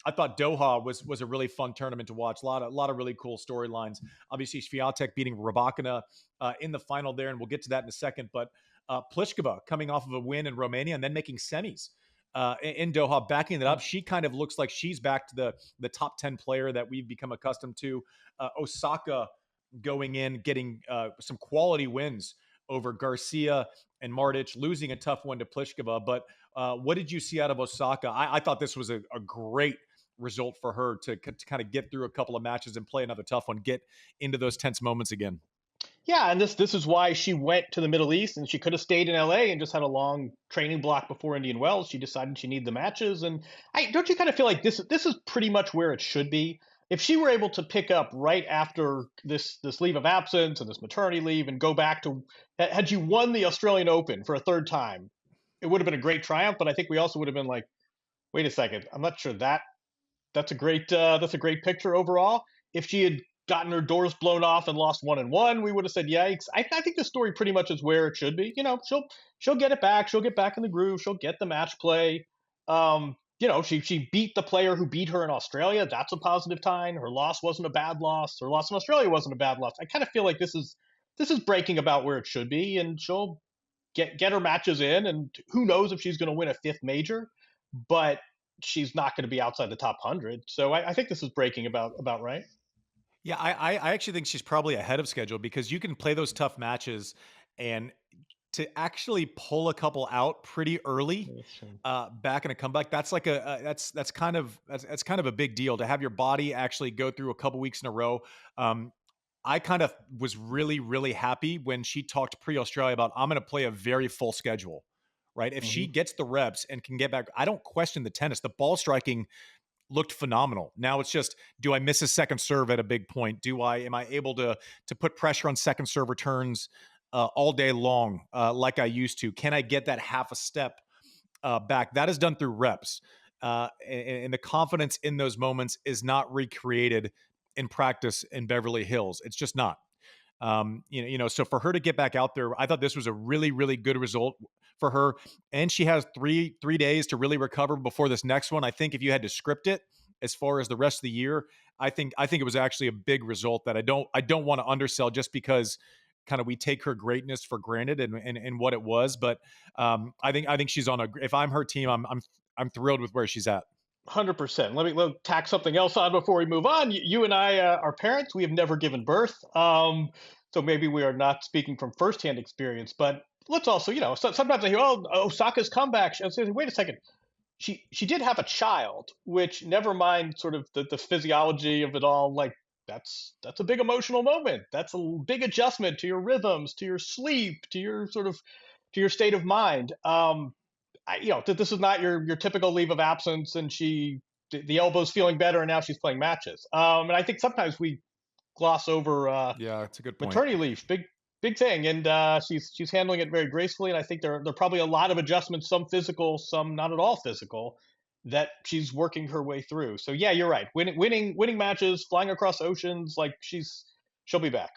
I thought Doha was a really fun tournament to watch. A lot of really cool storylines. Obviously, Swiatek beating Rybakina in the final there, and we'll get to that in a second. But Pliskova coming off of a win in Romania and then making semis in Doha, backing it up. She kind of looks like she's back to the top 10 player that we've become accustomed to. Osaka going in, getting some quality wins over Garcia and Martic, losing a tough one to Pliskova. But what did you see out of Osaka? I thought this was a great result for her to kind of get through a couple of matches and play another tough one, get into those tense moments again. Yeah, and this is why she went to the Middle East, and she could have stayed in LA and just had a long training block before Indian Wells. She decided she needed the matches, and I don't you kind of feel like this is pretty much where it should be. If she were able to pick up right after this leave of absence and this maternity leave and go back to had you won the Australian Open for a third time, it would have been a great triumph. But I think we also would have been like, wait a second, I'm not sure that's a great picture overall. If she had gotten her doors blown off and lost 1-1, we would have said, "Yikes!" I think the story pretty much is where it should be. She'll get it back. She'll get back in the groove. She'll get the match play. She beat the player who beat her in Australia. That's a positive sign. Her loss wasn't a bad loss. Her loss in Australia wasn't a bad loss. I kind of feel like this is breaking about where it should be, and she'll get her matches in. And who knows if she's going to win a fifth major, but she's not going to be outside the top 100. So I think this is breaking about right. Yeah, I actually think she's probably ahead of schedule because you can play those tough matches and to actually pull a couple out pretty early back in a comeback. That's like that's kind of a big deal to have your body actually go through a couple weeks in a row. I kind of was really, really happy when she talked pre-Australia about I'm going to play a very full schedule, right? If she Hmm. gets the reps and can get back, I don't question the tennis. The ball striking looked phenomenal. Now it's just, do I miss a second serve at a big point? Am I able to put pressure on second serve returns all day long like I used to? Can I get that half a step back? That is done through reps. And the confidence in those moments is not recreated in practice in Beverly Hills. It's just not. So for her to get back out there, I thought this was a really, really good result for her. And she has three days to really recover before this next one. I think if you had to script it as far as the rest of the year, I think it was actually a big result that I don't want to undersell just because kind of we take her greatness for granted and what it was. But I think she's on a. If I'm her team, I'm thrilled with where she's at. 100%. Let me tack something else on before we move on. You and I are parents. We have never given birth. So maybe we are not speaking from firsthand experience, but let's also, sometimes I hear, oh, Osaka's comeback. I say, wait a second. She did have a child, which never mind sort of the physiology of it all. Like that's a big emotional moment. That's a big adjustment to your rhythms, to your sleep, to your sort of to your state of mind. That this is not your typical leave of absence, and the elbow's feeling better, and now she's playing matches. And I think sometimes we gloss over Yeah, it's a good point. maternity leave, big thing, and she's handling it very gracefully. And I think there are probably a lot of adjustments, some physical, some not at all physical, that she's working her way through. So yeah, you're right. Winning matches, flying across oceans, like she'll be back.